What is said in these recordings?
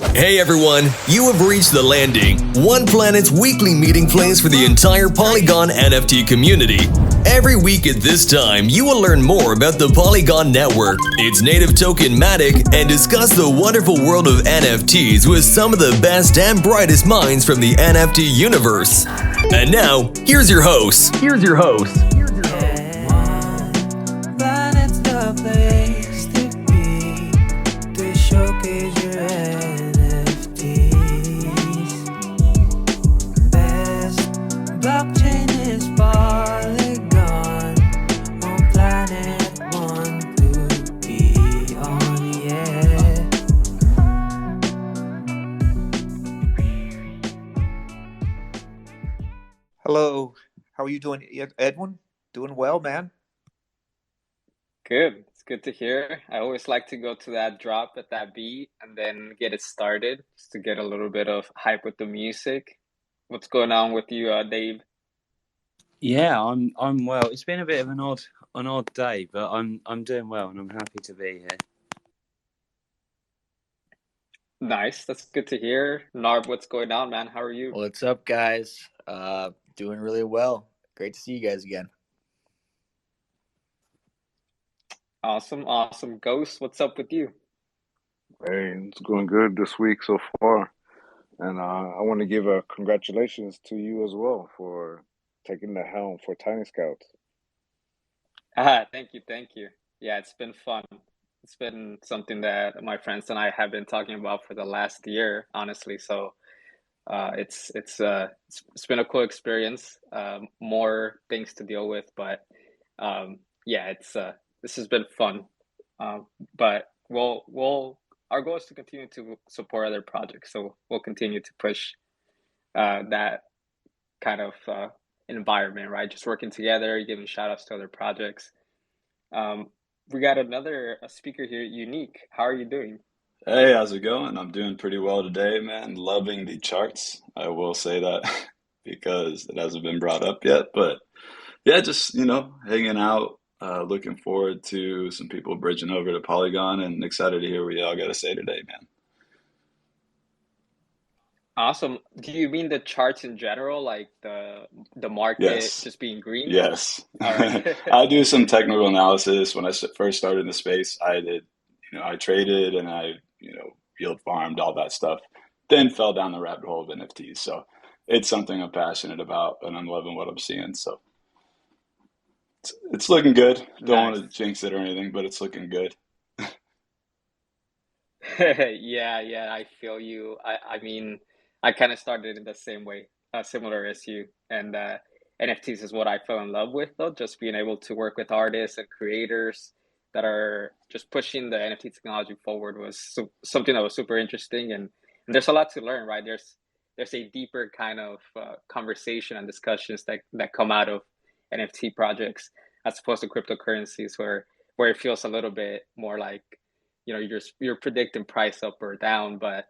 Hey everyone, you have reached the landing, One Planet's weekly meeting place for the entire Polygon NFT community. Every week at this time, you will learn more about the Polygon network, its native token Matic, and discuss the wonderful world of NFTs with some of the best and brightest minds from the NFT universe. And now, here's your host. Planet's the place to be to showcase your NFTs. Best blockchain is Polygon. On Planet want to be on, yeah. Hello, how are you doing, Edwin? Doing well, man. Good. It's good to hear. I always like to go to that drop at that beat and then get it started just to get a little bit of hype with the music. What's going on with you, Dave? Yeah, I'm well. It's been a bit of an odd day, but I'm doing well and I'm happy to be here. Nice. That's good to hear. Narb, what's going on, man? How are you? What's up, guys? Doing really well. Great to see you guys again. Awesome. Ghost, what's up with you? Hey, it's going good this week so far. And I want to give a congratulations to you as well for taking the helm for Tiny Scouts. Thank you. Yeah, it's been fun. It's been something that my friends and I have been talking about for the last year, honestly. So it's been a cool experience. More things to deal with, but yeah, this has been fun. But our goal is to continue to support other projects. So we'll continue to push that kind of environment, right? Just working together, giving shout outs to other projects. We got another speaker here, Unique. How are you doing? Hey, how's it going? I'm doing pretty well today, man. Loving the charts. I will say that because it hasn't been brought up yet. But yeah, just, hanging out, looking forward to some people bridging over to Polygon and excited to hear what y'all got to say today, man. Awesome. Do you mean the charts in general, like the market Yes. just being green? Yes. All right. I do some technical analysis. When I first started in the space, I did, I traded and I, yield farmed, all that stuff. Then fell down the rabbit hole of NFTs. So it's something I'm passionate about and I'm loving what I'm seeing. So it's looking good. Don't want to jinx it or anything, but it's looking good. Yeah, I feel you. I mean, I kind of started in the same way, similar as you. And NFTs is what I fell in love with, though, just being able to work with artists and creators that are just pushing the NFT technology forward was something that was super interesting. And there's a lot to learn, right? There's a deeper kind of conversation and discussions that come out of NFT projects as opposed to cryptocurrencies where it feels a little bit more like, you're predicting price up or down, but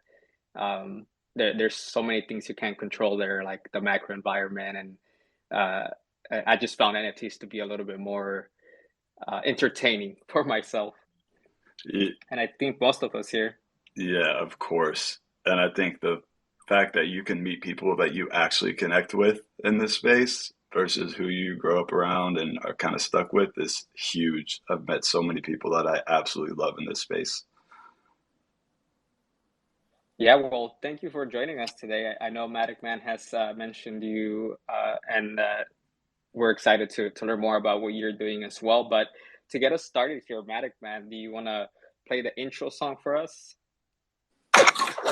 there's so many things you can't control there, like the macro environment. And I just found NFTs to be a little bit more entertaining for myself. And I think most of us here. Yeah, of course. And I think the fact that you can meet people that you actually connect with in this space versus who you grow up around and are kind of stuck with is huge. I've met so many people that I absolutely love in this space. Yeah, well, thank you for joining us today. I know Matic Man has mentioned you, and we're excited to learn more about what you're doing as well. But to get us started here, Matic Man, do you want to play the intro song for us?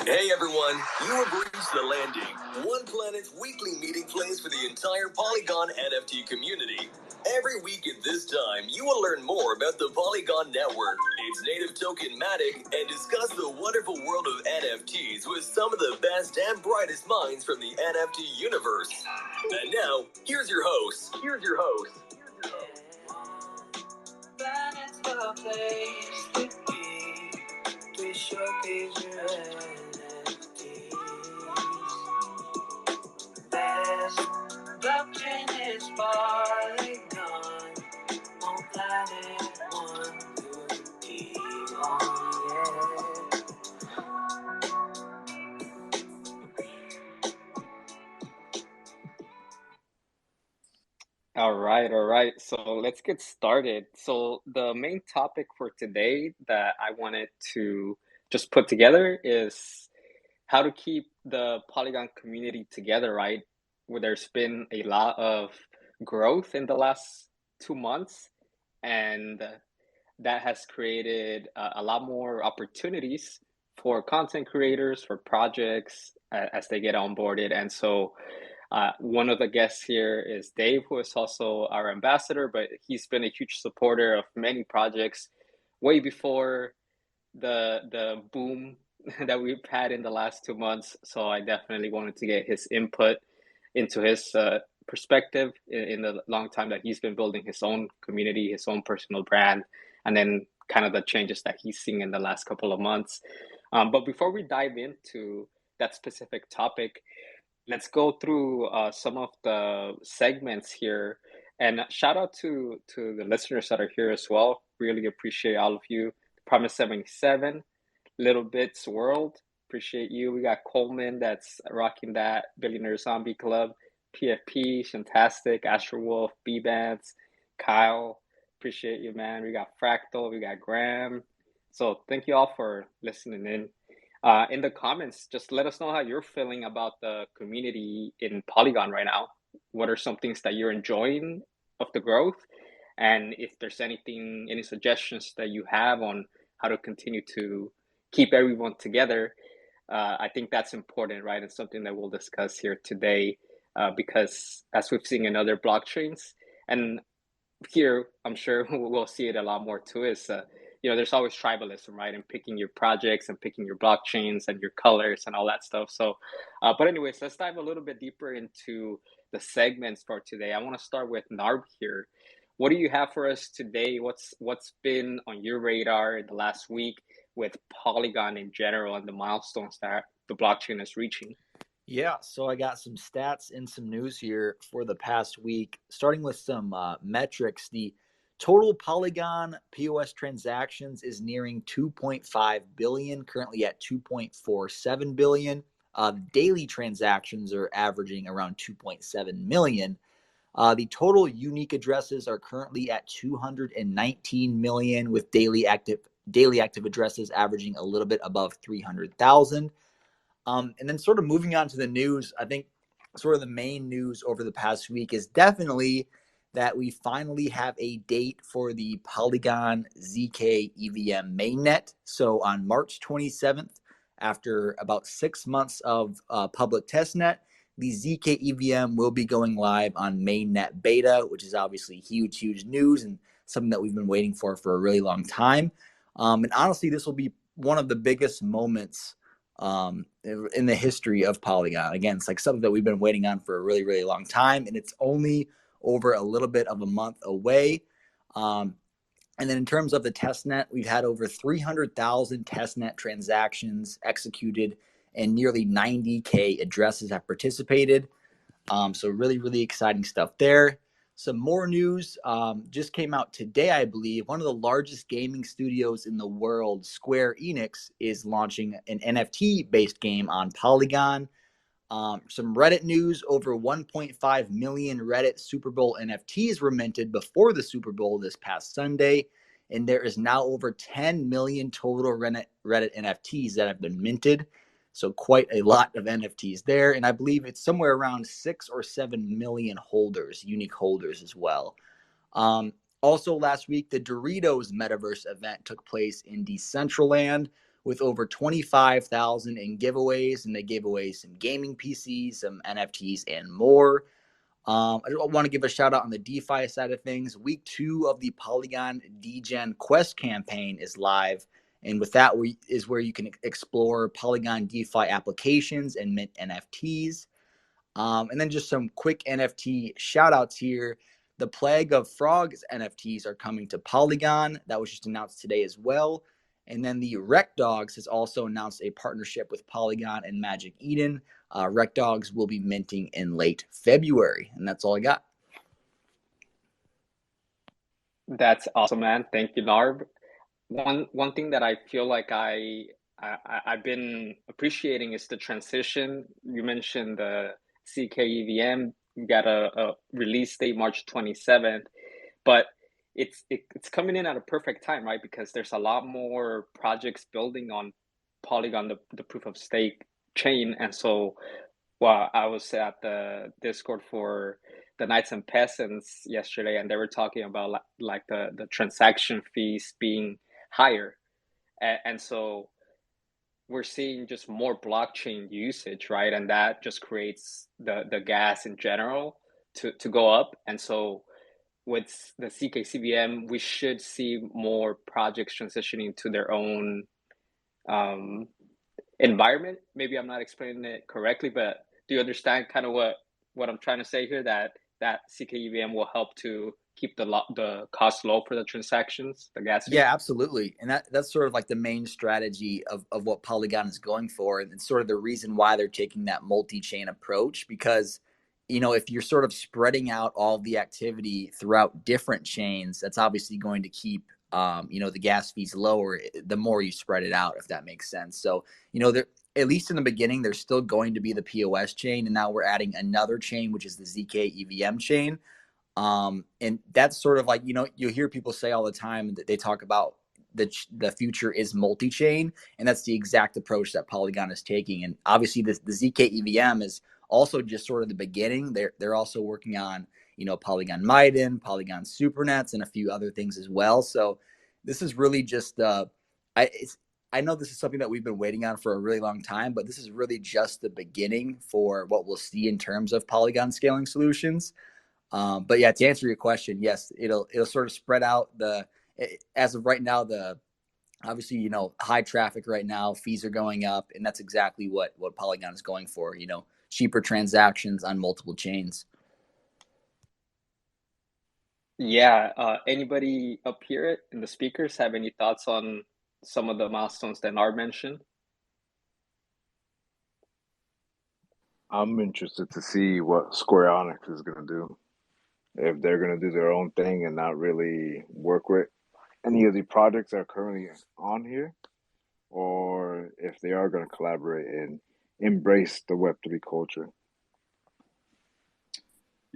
Hey everyone, you have reached the landing, One Planet's weekly meeting place for the entire Polygon NFT community. Every week at this time, you will learn more about the Polygon network, its native token Matic, and discuss the wonderful world of NFTs with some of the best and brightest minds from the NFT universe. And now, here's your host. Planet's the place to be to showcase your NFTs. Best blockchain is Polygon. On Planet want to be on, yeah. All right. So let's get started. So the main topic for today that I wanted to just put together is how to keep the Polygon community together, right? Where there's been a lot of growth in the last 2 months, and that has created a lot more opportunities for content creators, for projects as they get onboarded. And so one of the guests here is Dave, who is also our ambassador, but he's been a huge supporter of many projects way before the boom that we've had in the last 2 months. So I definitely wanted to get his input into his perspective in the long time that he's been building his own community, his own personal brand, and then kind of the changes that he's seeing in the last couple of months. But before we dive into that specific topic, let's go through some of the segments here. And shout out to the listeners that are here as well. Really appreciate all of you. Promise 77, Little Bits World, appreciate you. We got Coleman that's rocking that Billionaire Zombie Club, PFP, Fantastic, Astro Wolf, B-Bands, Kyle, appreciate you, man. We got Fractal, we got Graham. So thank you all for listening in the comments, just let us know how you're feeling about the community in Polygon right now. What are some things that you're enjoying of the growth? And if there's anything, any suggestions that you have on how to continue to keep everyone together, I think that's important, right? It's something that we'll discuss here today because as we've seen in other blockchains, and here I'm sure we'll see it a lot more too, is there's always tribalism, right? And picking your projects and picking your blockchains and your colors and all that stuff. So but anyways, let's dive a little bit deeper into the segments for today. I want to start with Narb here. What do you have for us today? What's been on your radar in the last week with Polygon in general and the milestones that the blockchain is reaching? Yeah, so I got some stats and some news here for the past week, starting with some metrics. The total Polygon POS transactions is nearing 2.5 billion, currently at 2.47 billion. Daily transactions are averaging around 2.7 million. The total unique addresses are currently at 219 million, with daily active addresses averaging a little bit above 300,000. And then sort of moving on to the news, I think sort of the main news over the past week is definitely that we finally have a date for the Polygon ZK EVM mainnet. So on March 27th, after about 6 months of public testnet, the ZK EVM will be going live on mainnet beta, which is obviously huge, huge news and something that we've been waiting for a really long time. And honestly, this will be one of the biggest moments in the history of Polygon. Again, it's like something that we've been waiting on for a really, really long time, and it's only over a little bit of a month away. And then in terms of the testnet, we've had over 300,000 testnet transactions executed, and nearly 90K addresses have participated. So really, really exciting stuff there. Some more news just came out today, I believe. One of the largest gaming studios in the world, Square Enix, is launching an NFT-based game on Polygon. Some Reddit news: over 1.5 million Reddit Super Bowl NFTs were minted before the Super Bowl this past Sunday, and there is now over 10 million total Reddit NFTs that have been minted. So quite a lot of NFTs there. And I believe it's somewhere around 6 or 7 million holders, unique holders as well. Also last week, the Doritos Metaverse event took place in Decentraland with over 25,000 in giveaways. And they gave away some gaming PCs, some NFTs, and more. I want to give a shout out on the DeFi side of things. Week 2 of the Polygon DGen Quest campaign is live. And with that is where you can explore Polygon DeFi applications and mint NFTs. And then just some quick NFT shout outs here. The Plague of Frogs NFTs are coming to Polygon. That was just announced today as well. And then the Rec Dogs has also announced a partnership with Polygon and Magic Eden. Rec Dogs will be minting in late February. And that's all I got. That's awesome, man. Thank you, Narb. One thing that I feel like I've been appreciating is the transition. You mentioned the ZK EVM we got a release date March 27th, but it's coming in at a perfect time, right? Because there's a lot more projects building on Polygon, the proof of stake chain, and so well, I was at the Discord for the Knights and Peasants yesterday, and they were talking about like the transaction fees being higher, and so we're seeing just more blockchain usage, right? And that just creates the gas in general to go up. And so with the CKCVM, we should see more projects transitioning to their own environment. Maybe I'm not explaining it correctly, but do you understand kind of what I'm trying to say here? That CKEVM will help to keep the cost low for the transactions, the gas fee? Yeah, absolutely. And that's sort of like the main strategy of what Polygon is going for. And it's sort of the reason why they're taking that multi-chain approach, because, you know, if you're sort of spreading out all the activity throughout different chains, that's obviously going to keep, you know, the gas fees lower the more you spread it out, if that makes sense. So, you know, at least in the beginning, there's still going to be the POS chain. And now we're adding another chain, which is the ZK EVM chain. And that's sort of like, you know, you hear people say all the time that they talk about the future is multi-chain, and that's the exact approach that Polygon is taking. And obviously the ZK EVM is also just sort of the beginning. They're also working on, you know, Polygon Maiden, Polygon Supernets, and a few other things as well. So this is really just, I know this is something that we've been waiting on for a really long time, but this is really just the beginning for what we'll see in terms of Polygon scaling solutions. But yeah, to answer your question, yes, it'll sort of spread out as of right now, obviously, you know, high traffic right now, fees are going up, and that's exactly what Polygon is going for, you know, cheaper transactions on multiple chains. Yeah, anybody up here in the speakers have any thoughts on some of the milestones that are mentioned? I'm interested to see what Square Enix is going to do. If they're going to do their own thing and not really work with any of the projects that are currently on here, or if they are going to collaborate and embrace the Web3 culture.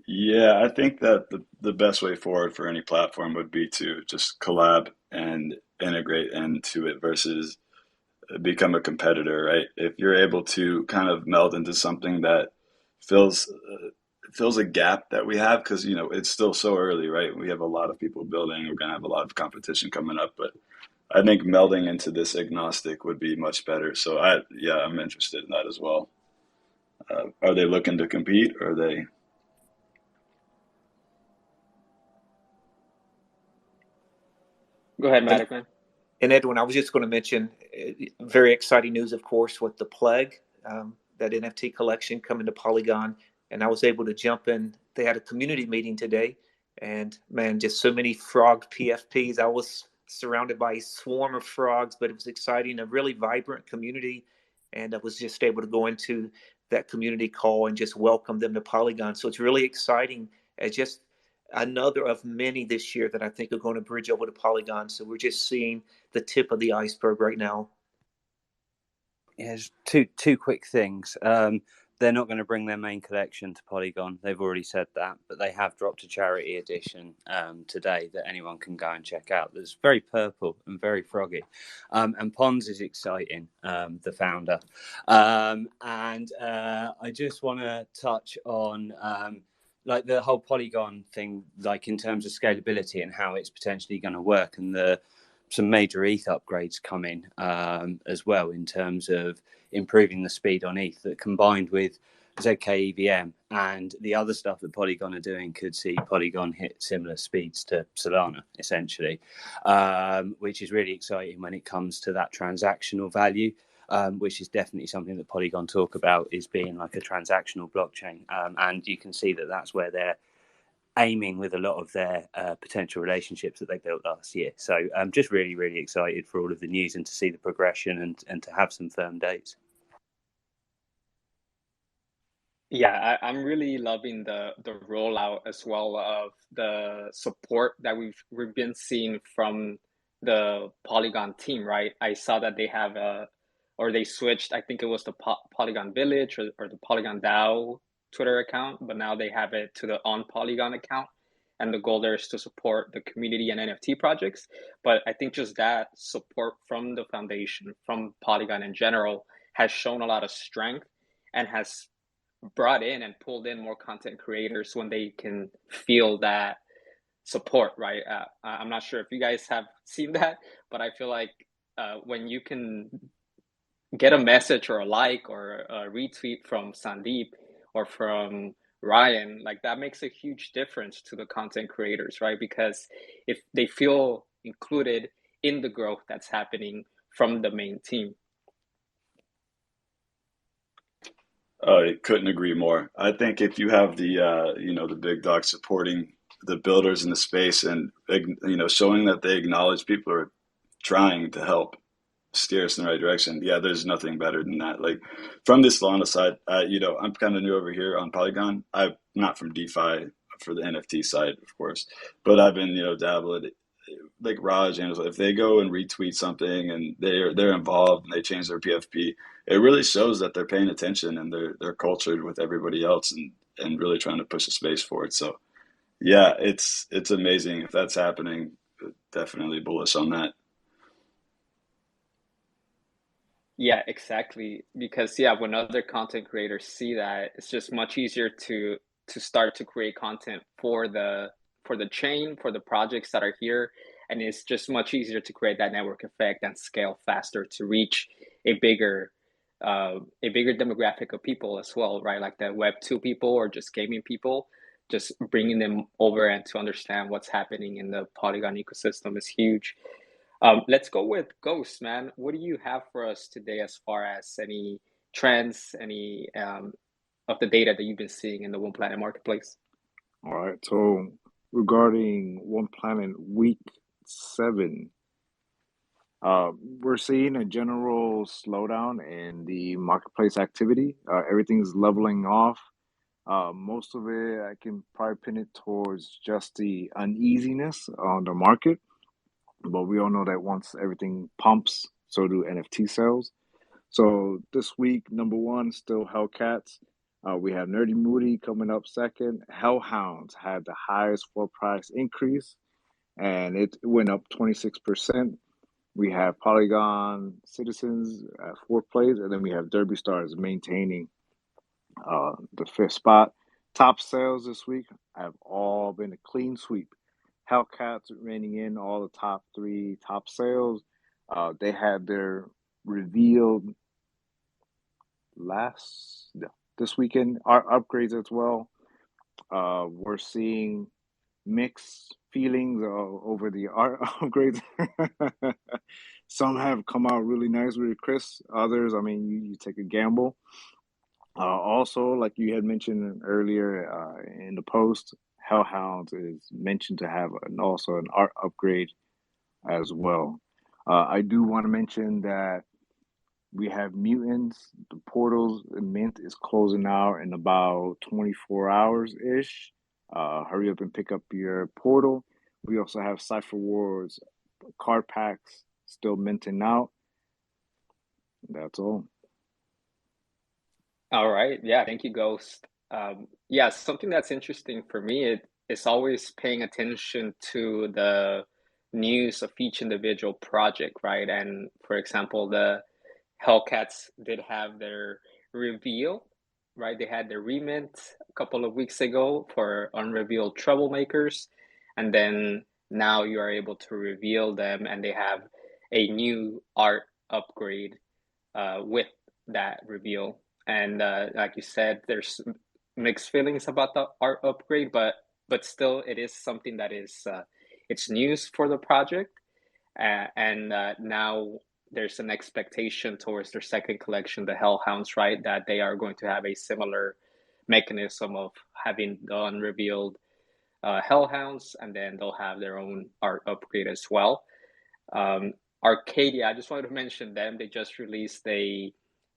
Yeah, I think that the best way forward for any platform would be to just collab and integrate into it versus become a competitor, right? If you're able to kind of meld into something that fills fills a gap that we have, because you know it's still so early, right? We have a lot of people building. We're gonna have a lot of competition coming up, but I think melding into this agnostic would be much better. So I'm interested in that as well. Are they looking to compete, or are they? Go ahead, And, Maddox. and Edwin, I was just going to mention very exciting news, of course, with the Plague, that NFT collection coming to Polygon. And I was able to jump in. They had a community meeting today, and man, just so many frog PFPs. I was surrounded by a swarm of frogs, but it was exciting, a really vibrant community. And I was just able to go into that community call and just welcome them to Polygon. So it's really exciting as just another of many this year that I think are going to bridge over to Polygon. So we're just seeing the tip of the iceberg right now. Yeah, just two quick things. They're not going to bring their main collection to Polygon. They've already said that, but they have dropped a charity edition today that anyone can go and check out. That's very purple and very froggy. And Pons is exciting, the founder. And I just want to touch on like the whole Polygon thing, like in terms of scalability and how it's potentially going to work, and some major ETH upgrades coming as well in terms of improving the speed on ETH, that combined with ZK EVM and the other stuff that Polygon are doing could see Polygon hit similar speeds to Solana, essentially, which is really exciting when it comes to that transactional value, which is definitely something that Polygon talk about, is being like a transactional blockchain. And you can see that that's where they're aiming with a lot of their potential relationships that they built last year. So I'm just really, really excited for all of the news and to see the progression and to have some firm dates. Yeah, I'm really loving the rollout as well of the support that we've been seeing from the Polygon team, right? I saw that they have they switched, I think it was the Polygon Village or the Polygon DAO Twitter account, but now they have it to the On Polygon account. And the goal there is to support the community and NFT projects. But I think just that support from the foundation, from Polygon in general, has shown a lot of strength and has brought in and pulled in more content creators when they can feel that support, right? I'm not sure if you guys have seen that, but I feel like when you can get a message or a like or a retweet from Sandeep or from Ryan, like that makes a huge difference to the content creators, right? Because if they feel included in the growth that's happening from the main team. I couldn't agree more. I think if you have the the big dogs supporting the builders in the space and showing that they acknowledge people are trying to help steer us in the right direction, yeah, there's nothing better than that. Like from the Solana side, I'm kind of new over here on Polygon. I'm not from DeFi for the NFT side, of course, but I've been dabbling. Like Raj and if they go and retweet something and they're involved and they change their PFP, it really shows that they're paying attention and they're cultured with everybody else and really trying to push the space forward. So yeah, it's amazing if that's happening. Definitely bullish on that. Yeah, exactly. Because when other content creators see that, it's just much easier to start to create content for the chain, for the projects that are here. And it's just much easier to create that network effect and scale faster to reach a bigger demographic of people as well, right? Like the Web2 people or just gaming people, just bringing them over and to understand what's happening in the Polygon ecosystem is huge. Let's go with Ghost, man. What do you have for us today as far as any trends, any of the data that you've been seeing in the One Planet marketplace? All right. So regarding One Planet Week 7, we're seeing a general slowdown in the marketplace activity. Everything's leveling off. Most of it, I can probably pin it towards just the uneasiness on the market. But we all know that once everything pumps, so do NFT sales. So this week, number one, still Hellcats. We have Nerdy Moody coming up second. Hellhounds had the highest floor price increase, and it went up 26%. We have Polygon Citizens at fourth place, and then we have Derby Stars maintaining the fifth spot. Top sales this week have all been a clean sweep. Hellcats reining in all the top three top sales. They had their reveal this weekend. Art upgrades as well. We're seeing mixed feelings over the art upgrades. Some have come out really nice with Chris. Others, you take a gamble. Also, like you had mentioned earlier in the post, Hellhounds is mentioned to have also an art upgrade as well. I do want to mention that we have Mutants. The portals mint is closing out in about 24 hours ish. Hurry up and pick up your portal. We also have Cypher Wars card packs still minting out. That's all. All right. Yeah, thank you, Ghost. Something that's interesting for me is always paying attention to the news of each individual project, right? And for example, the Hellcats did have their reveal, right? They had their remint a couple of weeks ago for unrevealed troublemakers. And then now you are able to reveal them and they have a new art upgrade with that reveal. And like you said, there's mixed feelings about the art upgrade, but still it is something that is it's news for the project. And now there's an expectation towards their second collection, the Hellhounds, right? That they are going to have a similar mechanism of having the unrevealed Hellhounds, and then they'll have their own art upgrade as well. Arcadia, I just wanted to mention them. They just released a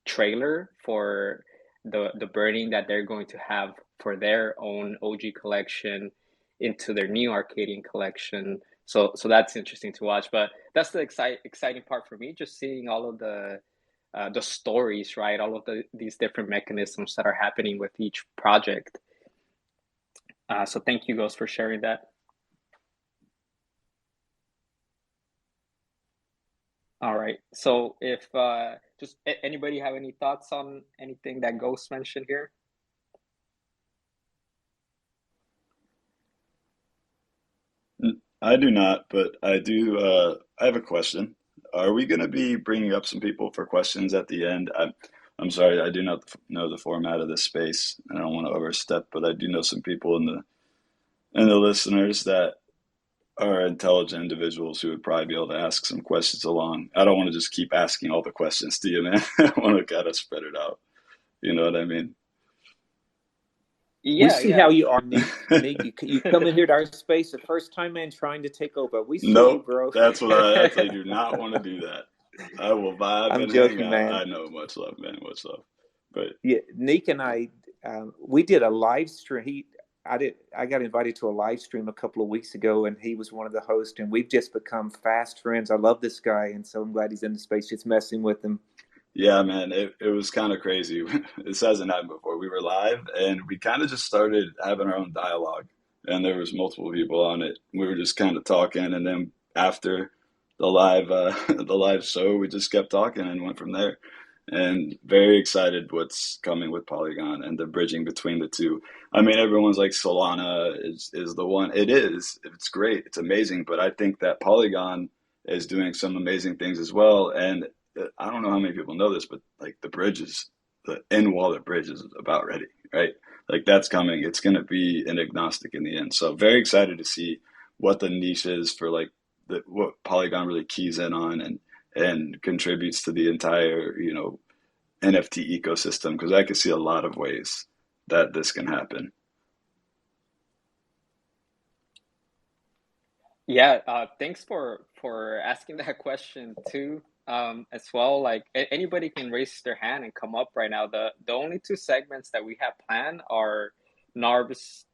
trailer for the burning that they're going to have for their own OG collection into their new Arcadian collection. So that's interesting to watch. But that's the exciting part for me, just seeing all of the the stories, right? All of these different mechanisms that are happening with each project. So thank you, Ghost, for sharing that. All right. So if just anybody have any thoughts on anything that Ghost mentioned here? I do not, but I do. I have a question. Are we going to be bringing up some people for questions at the end? I'm sorry, I do not know the format of this space, and I don't want to overstep, but I do know some people in the listeners that are intelligent individuals who would probably be able to ask some questions along. I don't want to just keep asking all the questions to you, man. I want to kind of spread it out. You know what I mean? We Yeah, see yeah. how you are, Nick. Nick, you come in here to our space the first time, man, trying to take over. We see you, Nope, bro. that's I do not want to do that. I will vibe I'm and hang joking, out. man. I know, much love, man, much love. But Yeah, Nick and I, we did a live stream. I got invited to a live stream a couple of weeks ago, and he was one of the hosts, and we've just become fast friends. I love this guy, and so I'm glad he's in the space. Just messing with him. yeah, man, it was kind of crazy. This hasn't happened before. We were live and we kind of just started having our own dialogue, and there was multiple people on it. We were just kind of talking, and then after the live the live show, we just kept talking and went from there. And very excited what's coming with Polygon and the bridging between the two. I mean, everyone's like Solana is the one. It is. It's great. It's amazing. But I think that Polygon is doing some amazing things as well. And I don't know how many people know this, but like the in wallet bridge is about ready, right? Like that's coming. It's going to be an agnostic in the end. So very excited to see what the niche is for like what Polygon really keys in on and contributes to the entire, NFT ecosystem because I can see a lot of ways that this can happen. Yeah, thanks for asking that question too, as well. Like anybody can raise their hand and come up right now. The only two segments that we have planned are Narv's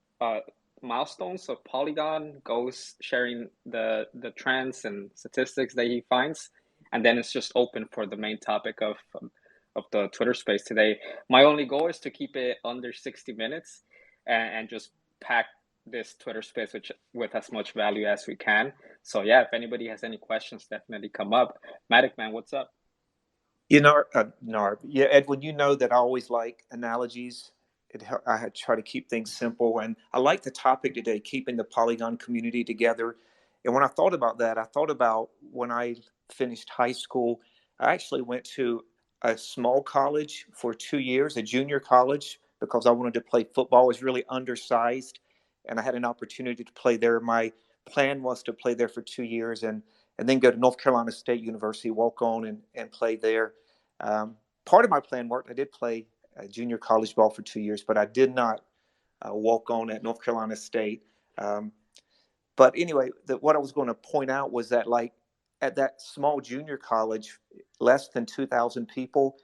milestones. So Polygon goes sharing the trends and statistics that he finds, and then it's just open for the main topic of the Twitter space today. My only goal is to keep it under 60 minutes and just pack this Twitter space with as much value as we can. So yeah, if anybody has any questions, definitely come up. Matic man, what's up? Narb. Yeah, Edwin, you know that I always like analogies. I try to keep things simple, and I like the topic today, keeping the Polygon community together. And when I thought about that, I thought about when I finished high school. I actually went to a small college for 2 years, a junior college, because I wanted to play football. I was really undersized, and I had an opportunity to play there. My plan was to play there for 2 years and then go to North Carolina State University, walk on and play there. Part of my plan worked. I did play junior college ball for 2 years, but I did not walk on at North Carolina State. But anyway, what I was going to point out was that, like, at that small junior college, less than 2,000 people,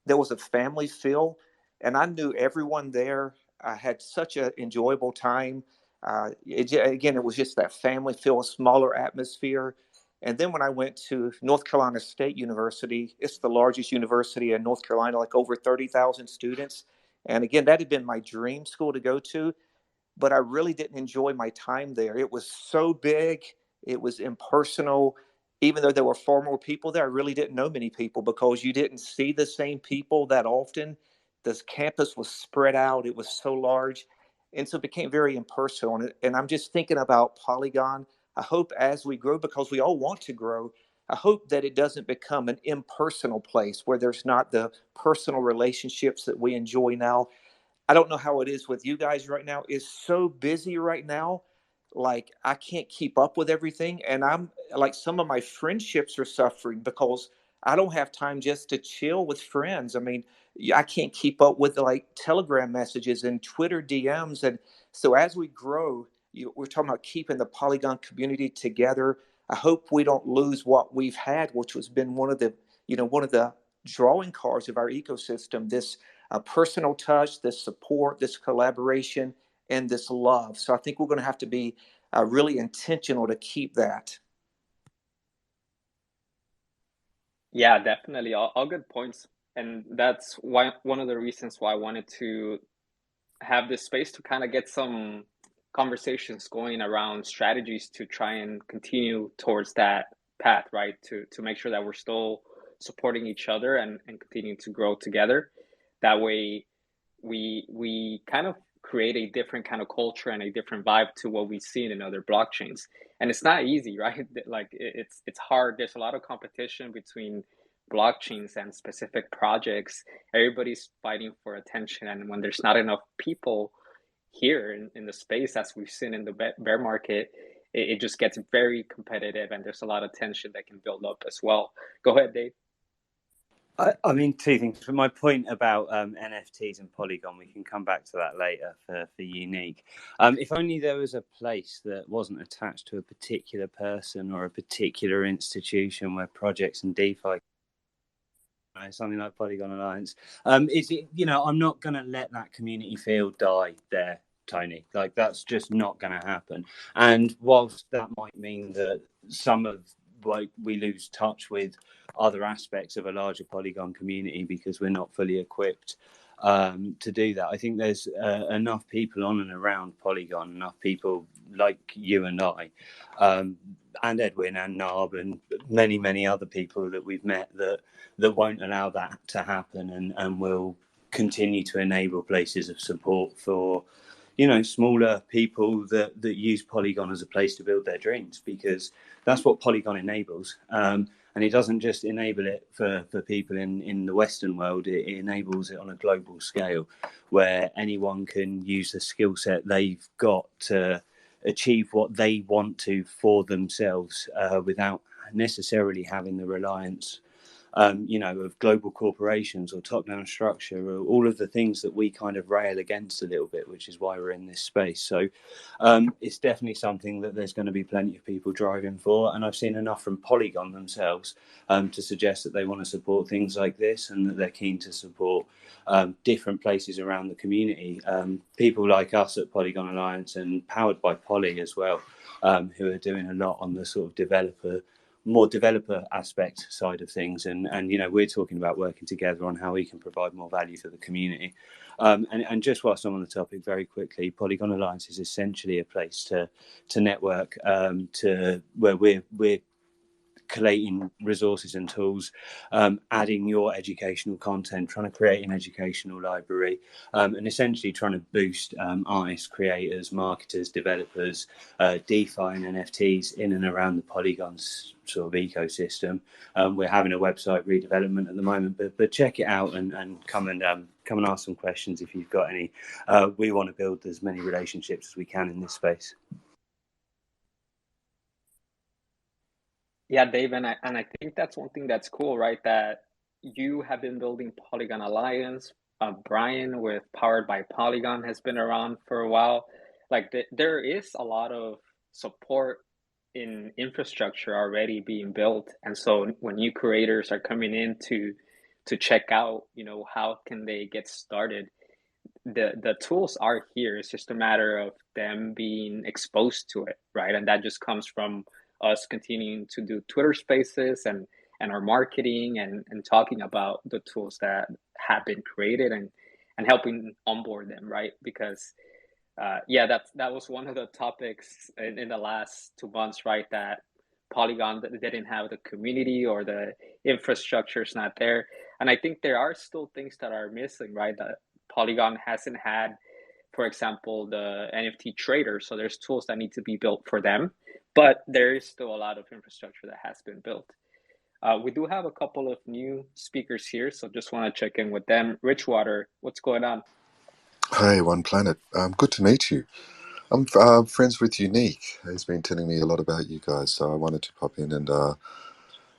there was a family feel, and I knew everyone there. I had such an enjoyable time. Again, it was just that family feel, a smaller atmosphere. And then when I went to North Carolina State University, it's the largest university in North Carolina, like over 30,000 students. And again, that had been my dream school to go to, but I really didn't enjoy my time there. It was so big, it was impersonal. Even though there were far more people there, I really didn't know many people because you didn't see the same people that often. This campus was spread out, it was so large. And so it became very impersonal. And I'm just thinking about Polygon. I hope as we grow, because we all want to grow, I hope that it doesn't become an impersonal place where there's not the personal relationships that we enjoy now. I don't know how it is with you guys right now. It's so busy right now. Like I can't keep up with everything. And I'm like some of my friendships are suffering because I don't have time just to chill with friends. I mean, I can't keep up with like Telegram messages and Twitter DMs. And so as we grow, we're talking about keeping the Polygon community together. I hope we don't lose what we've had, which has been one of the drawing cards of our ecosystem, this personal touch, this support, this collaboration, and this love. So I think we're going to have to be really intentional to keep that. Yeah, definitely. All good points. And that's why one of the reasons why I wanted to have this space to kind of get some conversations going around strategies to try and continue towards that path, right? To make sure that we're still supporting each other and continuing to grow together. That way we kind of create a different kind of culture and a different vibe to what we've seen in other blockchains. And it's not easy, right? Like it's hard. There's a lot of competition between blockchains and specific projects. Everybody's fighting for attention, and when there's not enough people here in the space, as we've seen in the bear market, it just gets very competitive, and there's a lot of tension that can build up as well. Go ahead, Dave. I mean, two things. For my point about NFTs and Polygon, we can come back to that later for Unique. If only there was a place that wasn't attached to a particular person or a particular institution where projects and DeFi, something like Polygon Alliance, I'm not going to let that community feel die there, Tony. Like, that's just not going to happen. And whilst that might mean that we lose touch with other aspects of a larger Polygon community because we're not fully equipped to do that, I think there's enough people on and around Polygon, enough people like you and I, and Edwin and Narb and many, many other people that we've met that won't allow that to happen and will continue to enable places of support for smaller people that use Polygon as a place to build their dreams, because that's what Polygon enables. And it doesn't just enable it for people in the Western world, it enables it on a global scale where anyone can use the skill set they've got to achieve what they want to for themselves without necessarily having the reliance of global corporations or top-down structure, or all of the things that we kind of rail against a little bit, which is why we're in this space. So it's definitely something that there's going to be plenty of people driving for. And I've seen enough from Polygon themselves to suggest that they want to support things like this and that they're keen to support different places around the community. People like us at Polygon Alliance and powered by Poly as well, who are doing a lot on the sort of more developer aspect side of things, and we're talking about working together on how we can provide more value for the community. And just whilst I'm on the topic, very quickly, Polygon Alliance is essentially a place to network, to where we're collating resources and tools, adding your educational content, trying to create an educational library, and essentially trying to boost artists, creators, marketers, developers, DeFi and NFTs in and around the Polygon's sort of ecosystem. We're having a website redevelopment at the moment, but check it out and come and ask some questions if you've got any. We want to build as many relationships as we can in this space. Yeah, Dave, and I think that's one thing that's cool, right? That you have been building Polygon Alliance. Brian with Powered by Polygon has been around for a while. Like there is a lot of support in infrastructure already being built, and so when new creators are coming in to check out, how can they get started? The tools are here. It's just a matter of them being exposed to it, right? And that just comes from us continuing to do Twitter Spaces and our marketing and talking about the tools that have been created and helping onboard them, right? Because that was one of the topics in the last 2 months, right? That Polygon didn't have the community or the infrastructure is not there. And I think there are still things that are missing, right? That Polygon hasn't had, for example, the NFT trader. So there's tools that need to be built for them, but there is still a lot of infrastructure that has been built. We do have a couple of new speakers here, so just want to check in with them. Richwater, what's going on? Hi, One Planet. Good to meet you. I'm friends with Unique. He's been telling me a lot about you guys, so I wanted to pop in and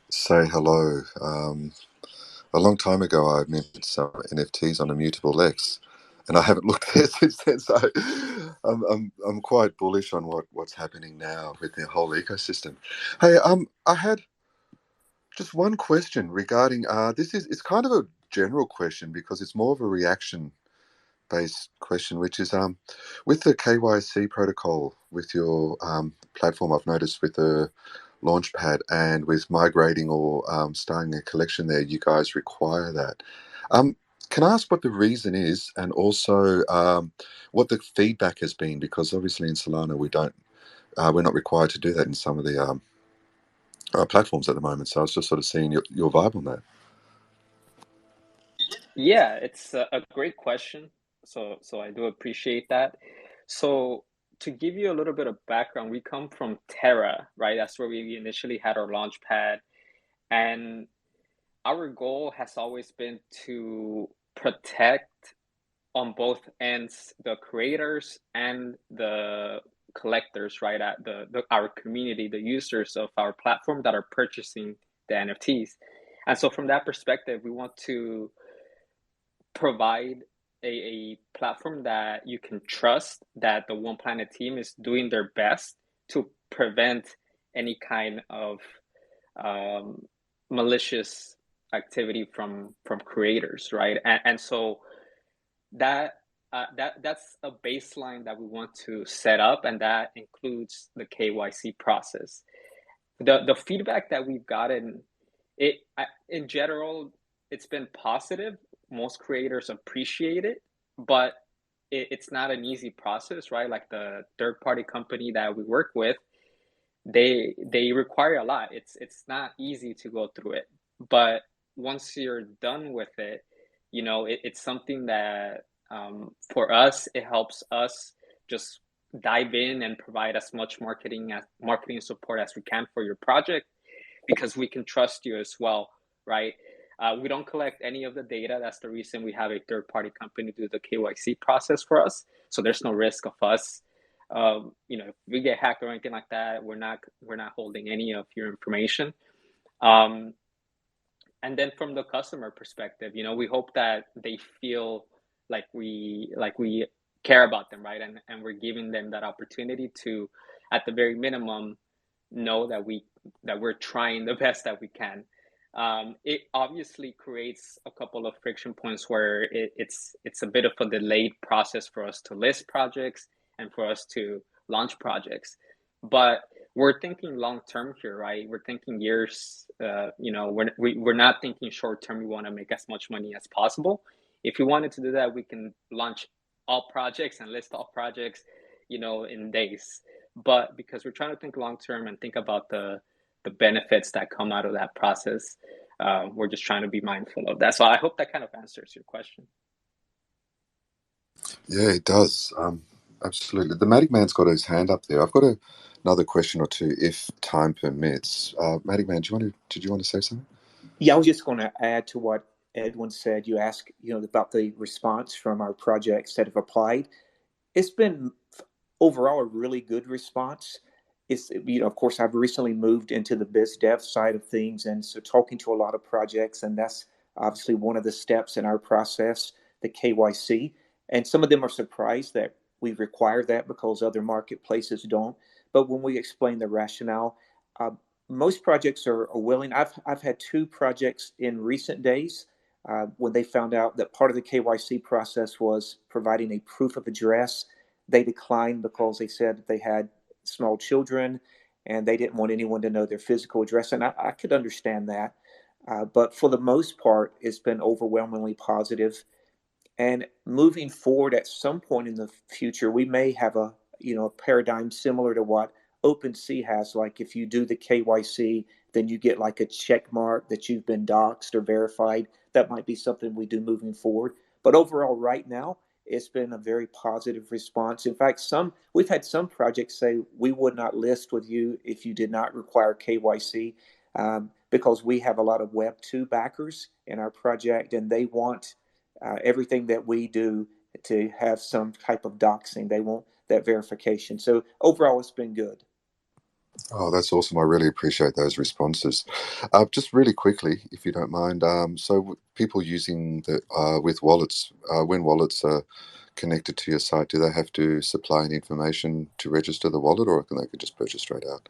say hello. A long time ago, I minted some NFTs on Immutable X, and I haven't looked there since then. So I'm quite bullish on what's happening now with the whole ecosystem. Hey, I had just one question regarding it's kind of a general question because it's more of a reaction-based question, which is with the KYC protocol with your platform. I've noticed with a Launchpad, and with migrating or starting a collection there, you guys require that. Um, can I ask what the reason is, and also what the feedback has been? Because obviously in Solana we're not required to do that in some of the platforms at the moment. So I was just sort of seeing your vibe on that. Yeah, it's a great question. So I do appreciate that. So to give you a little bit of background, we come from Terra, right? That's where we initially had our launch pad. And our goal has always been to protect on both ends the creators and the collectors, right? At our community, the users of our platform that are purchasing the NFTs. And so from that perspective, we want to provide a platform that you can trust, that the One Planet team is doing their best to prevent any kind of malicious activity from creators, right? And so that that's a baseline that we want to set up, and that includes the KYC process. The feedback that we've gotten, in general, it's been positive. Most creators appreciate it, but it's not an easy process, right? Like the third party company that we work with, they require a lot. It's not easy to go through it, but once you're done with it, it's something that for us, it helps us just dive in and provide as much marketing support as we can for your project, because we can trust you as well, right? We don't collect any of the data. That's the reason we have a third party company do the KYC process for us. So there's no risk of us, if we get hacked or anything like that, we're not holding any of your information. And then from the customer perspective, we hope that they feel like we care about them, right? And we're giving them that opportunity to, at the very minimum, know that we're trying the best that we can. It obviously creates a couple of friction points where it's a bit of a delayed process for us to list projects and for us to launch projects. But we're thinking long term here, right? We're thinking years. We're not thinking short term. We want to make as much money as possible. If we wanted to do that, we can launch all projects and list all projects, in days. But because we're trying to think long term and think about the benefits that come out of that process, we're just trying to be mindful of that. So I hope that kind of answers your question. Yeah, it does. Absolutely. The Matic Man's got his hand up there. I've got another question or two, if time permits. Matic Man, did you want to say something? Yeah, I was just going to add to what Edwin said. You asked, about the response from our projects that have applied. It's been overall a really good response. It's, of course, I've recently moved into the biz dev side of things, and so talking to a lot of projects, and that's obviously one of the steps in our process, the KYC. And some of them are surprised that we require that because other marketplaces don't. But when we explain the rationale, most projects are willing. I've had two projects in recent days when they found out that part of the KYC process was providing a proof of address. They declined because they said that they had small children and they didn't want anyone to know their physical address. And I could understand that. But for the most part, it's been overwhelmingly positive. And moving forward, at some point in the future, we may have a paradigm similar to what OpenSea has. Like if you do the KYC, then you get like a check mark that you've been doxed or verified. That might be something we do moving forward. But overall, right now, it's been a very positive response. In fact, we've had some projects say we would not list with you if you did not require KYC, because we have a lot of Web2 backers in our project, and they want everything that we do to have some type of doxing. They want that verification. So overall, it's been good. Oh, that's awesome. I really appreciate those responses. Just really quickly, if you don't mind. So people using with wallets, when wallets are connected to your site, do they have to supply any information to register the wallet, or can they just purchase straight out?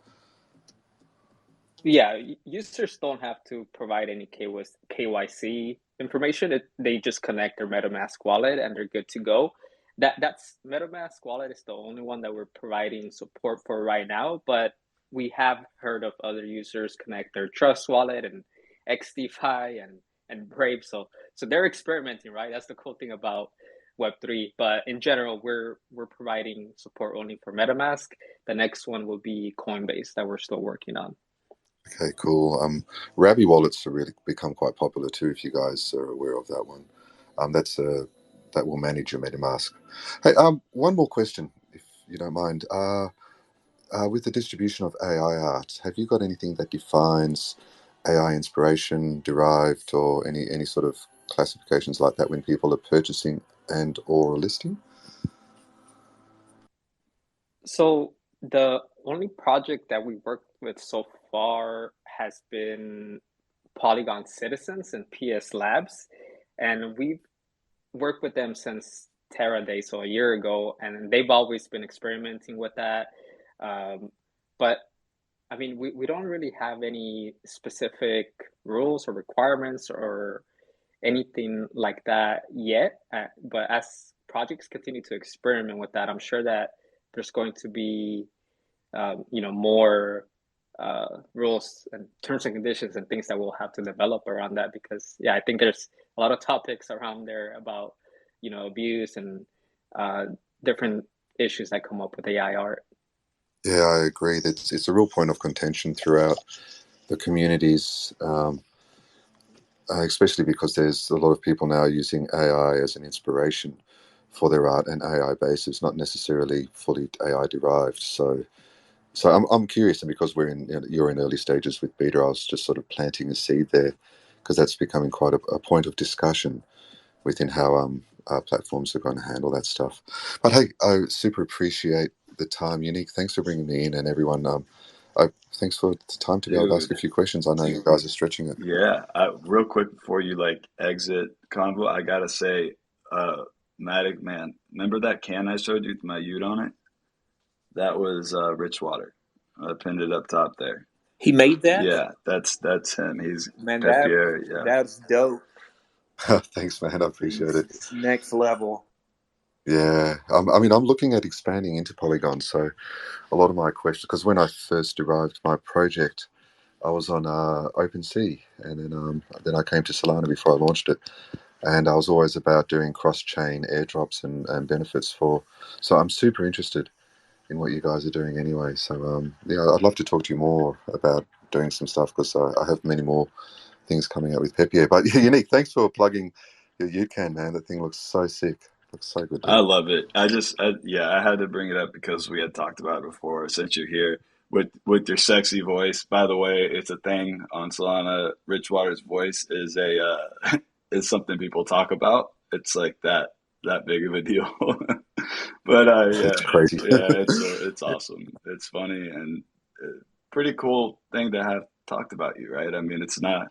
Yeah, users don't have to provide any KYC information. They just connect their MetaMask wallet and they're good to go. That's MetaMask wallet is the only one that we're providing support for right now, but we have heard of other users connect their Trust Wallet and XDeFi and Brave. So they're experimenting, right? That's the cool thing about Web3. But in general, we're providing support only for MetaMask. The next one will be Coinbase that we're still working on. Okay, cool. Rabby wallets have really become quite popular too. If you guys are aware of that one, that will manage your MetaMask. Hey, one more question, if you don't mind. With the distribution of AI art, have you got anything that defines AI inspiration, derived, or any sort of classifications like that when people are purchasing and or listing? So the only project that we worked with so far has been Polygon Citizens and PS Labs, and we've worked with them since Terra Day, so a year ago, and they've always been experimenting with that. But I mean, we don't really have any specific rules or requirements or anything like that yet. But as projects continue to experiment with that, I'm sure that there's going to be, more rules and terms and conditions and things that we'll have to develop around that. Because I think there's a lot of topics around there about, abuse and different issues that come up with AI art. Yeah, I agree. It's a real point of contention throughout the communities, especially because there's a lot of people now using AI as an inspiration for their art and AI basis, not necessarily fully AI derived. So I'm curious, and because you're in early stages with beta, I was just sort of planting a seed there, because that's becoming quite a point of discussion within how platforms are going to handle that stuff. But hey, I super appreciate the time, Unique. Thanks for bringing me in, and everyone. Thanks for the time to be able to ask a Dude, few questions. I know you guys are stretching it. yeah. Real quick before you exit Convo, I gotta say, Matic, man, remember that can I showed you with my Ute on it? That was Rich Water. I pinned it up top there. He made that? Yeah, that's him. He's Man, Pepier. Yeah. that's dope. Thanks, man. I appreciate it. It's next level. Yeah, I mean, I'm looking at expanding into Polygon. So a lot of my questions, because when I first derived my project, I was on OpenSea, and then I came to Solana before I launched it, and I was always about doing cross-chain airdrops and benefits for. So I'm super interested in what you guys are doing anyway. So yeah, I'd love to talk to you more about doing some stuff, because I have many more things coming out with Pepier. But yeah, Unique, thanks for plugging your UCAN, man. That thing looks so sick. Looks so good, I dude. love it. I had to bring it up because we had talked about it before. Since you're here with your sexy voice, by the way, it's a thing on Solana. Rich Water's voice is is something people talk about. It's like that big of a deal. But It's crazy. it's awesome. It's funny and pretty cool thing to have talked about you, right? I mean, it's not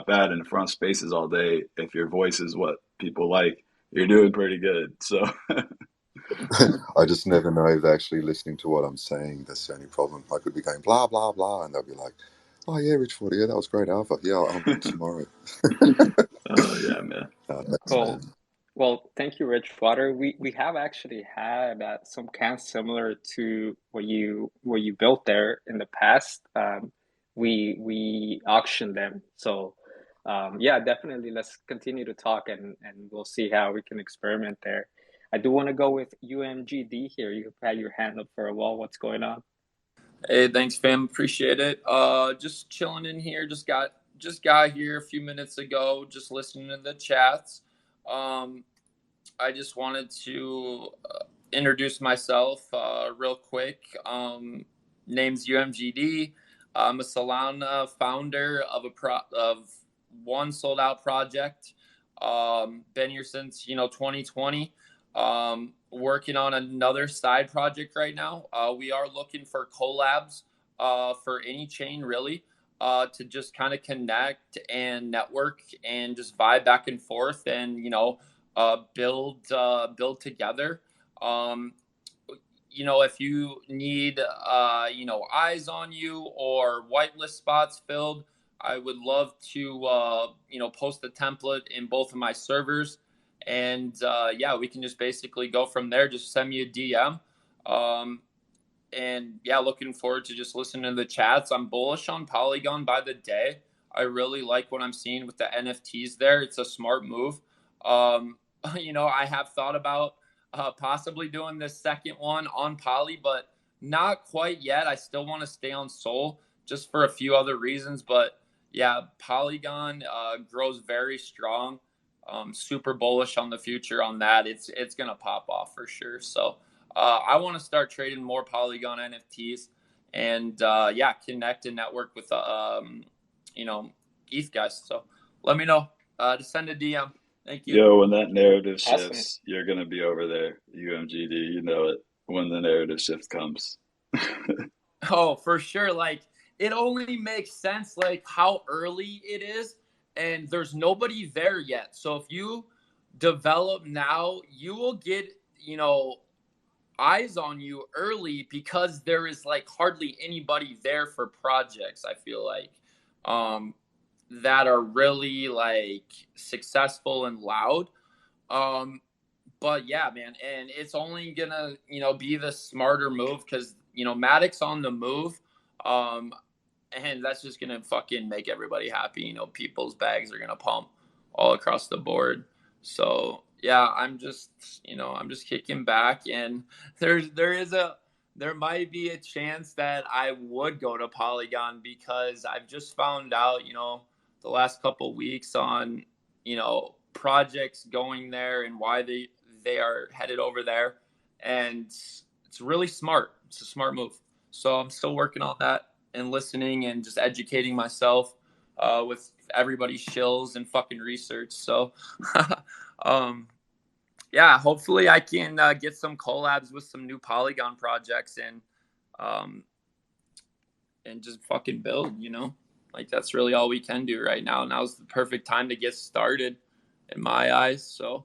bad in front spaces all day if your voice is what people like. You're doing pretty good. So I just never know if they're actually listening to what I'm saying. That's the only problem. I could be going blah blah blah, and they'll be like, "Oh yeah, Rich Water, yeah, that was great alpha. Yeah, I'll be tomorrow." oh yeah, man. Thanks, Cool. man. Well, thank you, Rich Water. We have actually had some cans similar to what you built there in the past. We auctioned them. So definitely let's continue to talk and we'll see how we can experiment there. I do want to go with UMGD here. You've had your hand up for a while. What's going on? Hey, thanks, fam. Appreciate it. Just chilling in here. Just got here a few minutes ago. Just listening to the chats. I just wanted to introduce myself real quick. Name's UMGD. I'm a Solana founder of one sold out project. Been here since 2020. Working on another side project right now. We are looking for collabs for any chain really, to just kind of connect and network and just vibe back and forth and build together. If you need eyes on you or whitelist spots filled, I would love to post a template in both of my servers. And we can just basically go from there. Just send me a DM. And yeah, looking forward to just listening to the chats. I'm bullish on Polygon by the day. I really like what I'm seeing with the NFTs there. It's a smart move. I have thought about possibly doing this second one on Poly, but not quite yet. I still want to stay on Sol just for a few other reasons. But yeah, Polygon grows very strong. Super bullish on the future on that. It's gonna pop off for sure. So I want to start trading more Polygon NFTs and connect and network with ETH guys. So let me know. Just send a DM. Thank you. Yo, when that narrative Awesome. shifts, you're gonna be over there, UMGD. You know it when the narrative shift comes. Oh, for sure. Like, it only makes sense like how early it is, and there's nobody there yet. So if you develop now, you will get, eyes on you early because there is like hardly anybody there for projects, I feel like, that are really like successful and loud. But yeah, man, and it's only gonna, be the smarter move because Matic's on the move. And that's just gonna fucking make everybody happy. People's bags are gonna pump all across the board. So yeah, I'm just kicking back, and there might be a chance that I would go to Polygon because I've just found out, the last couple weeks on, projects going there and why they are headed over there, and it's really smart. It's a smart move. So I'm still working on that and listening and just educating myself with everybody's shills and fucking research. So, yeah, hopefully I can get some collabs with some new Polygon projects and just fucking build, like that's really all we can do right now. Now's the perfect time to get started in my eyes. So,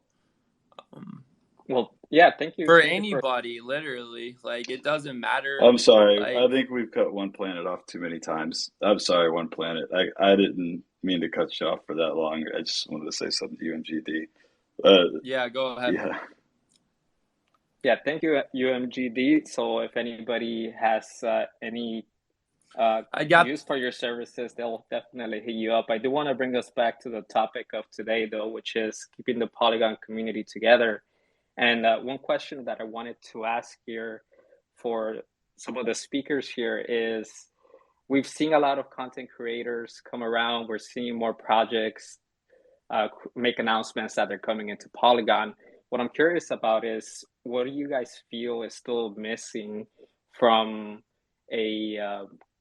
Well, yeah, thank you. for Thank you anybody, literally, like it doesn't matter. I'm sorry. Like, I think we've cut One Planet off too many times. I'm sorry, One Planet. I didn't mean to cut you off for that long. I just wanted to say something to UMGD. yeah, go ahead. Yeah. Yeah, thank you, UMGD. So if anybody has any I got use for your services, they'll definitely hit you up. I do want to bring us back to the topic of today, though, which is keeping the Polygon community together. And one question that I wanted to ask here for some of the speakers here is, we've seen a lot of content creators come around. We're seeing more projects make announcements that they're coming into Polygon. What I'm curious about is, what do you guys feel is still missing from a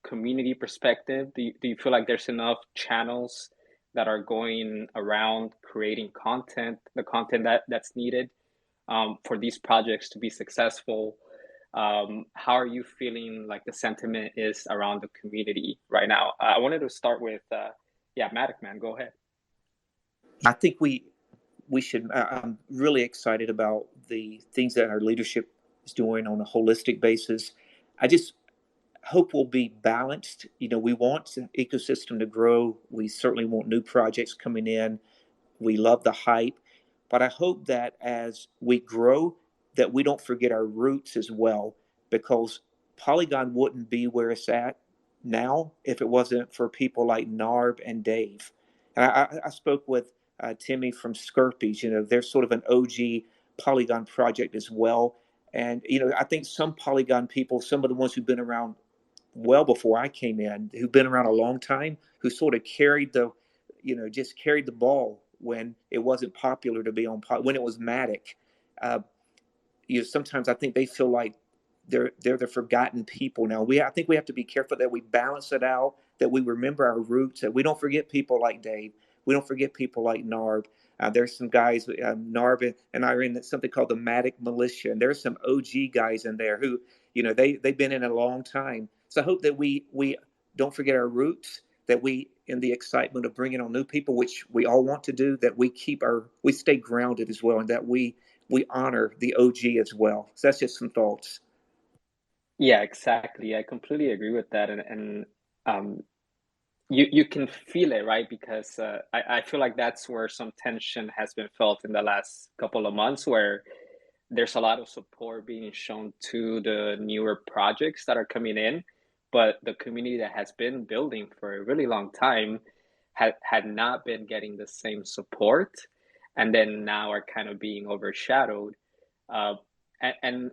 community perspective? Do you feel like there's enough channels that are going around creating content, the content that's needed for these projects to be successful? How are you feeling like the sentiment is around the community right now? I wanted to start with, Matic Man, go ahead. I think we should. I'm really excited about the things that our leadership is doing on a holistic basis. I just hope we'll be balanced. We want the ecosystem to grow. We certainly want new projects coming in. We love the hype, but I hope that as we grow, that we don't forget our roots as well, because Polygon wouldn't be where it's at now if it wasn't for people like Narb and Dave. And I spoke with Timmy from Skirpies. They're sort of an OG Polygon project as well. And, I think some Polygon people, some of the ones who've been around well before I came in, who've been around a long time, who sort of carried just carried the ball when it wasn't popular to be on, when it was Matic. Sometimes I think they feel like they're the forgotten people now. I think we have to be careful that we balance it out, that we remember our roots, that we don't forget people like Dave. We don't forget people like Narb. There's some guys, Narb and I are in something called the Matic Militia, and there's some OG guys in there who, they've been in a long time. So I hope that we don't forget our roots, that we, in the excitement of bringing on new people, which we all want to do, that we stay grounded as well, and that we honor the OG as well. So that's just some thoughts. Yeah, exactly. I completely agree with that, and you can feel it, right? Because I feel like that's where some tension has been felt in the last couple of months, where there's a lot of support being shown to the newer projects that are coming in, but the community that has been building for a really long time had not been getting the same support, and then now are kind of being overshadowed. Uh, and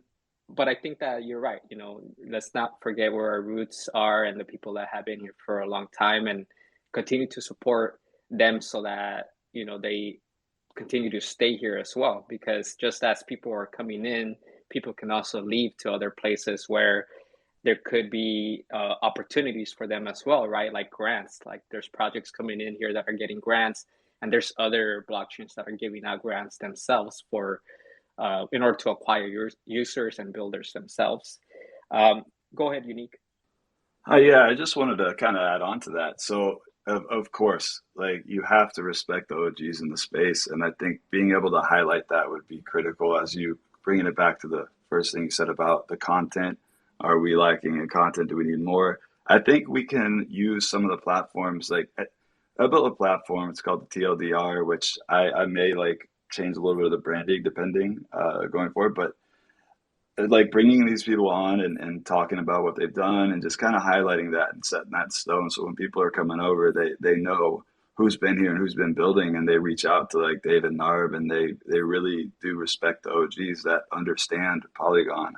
but I think that you're right. You know, let's not forget where our roots are and the people that have been here for a long time, and continue to support them so that they continue to stay here as well. Because just as people are coming in, people can also leave to other places where there could be opportunities for them as well, right? Like grants, like there's projects coming in here that are getting grants, and there's other blockchains that are giving out grants themselves for in order to acquire users and builders themselves. Go ahead, Unique. Yeah, I just wanted to kind of add on to that. So, of course, like you have to respect the OGs in the space, and I think being able to highlight that would be critical as you bringing it back to the first thing you said about the content. Are we lacking in content? Do we need more? I think we can use some of the platforms. Like I built a platform. It's called the TLDR, which I may like change a little bit of the branding depending going forward, but like bringing these people on and talking about what they've done and just kind of highlighting that and setting that stone. So when people are coming over, they know who's been here and who's been building, and they reach out to like David Narb, and they really do respect the OGs that understand Polygon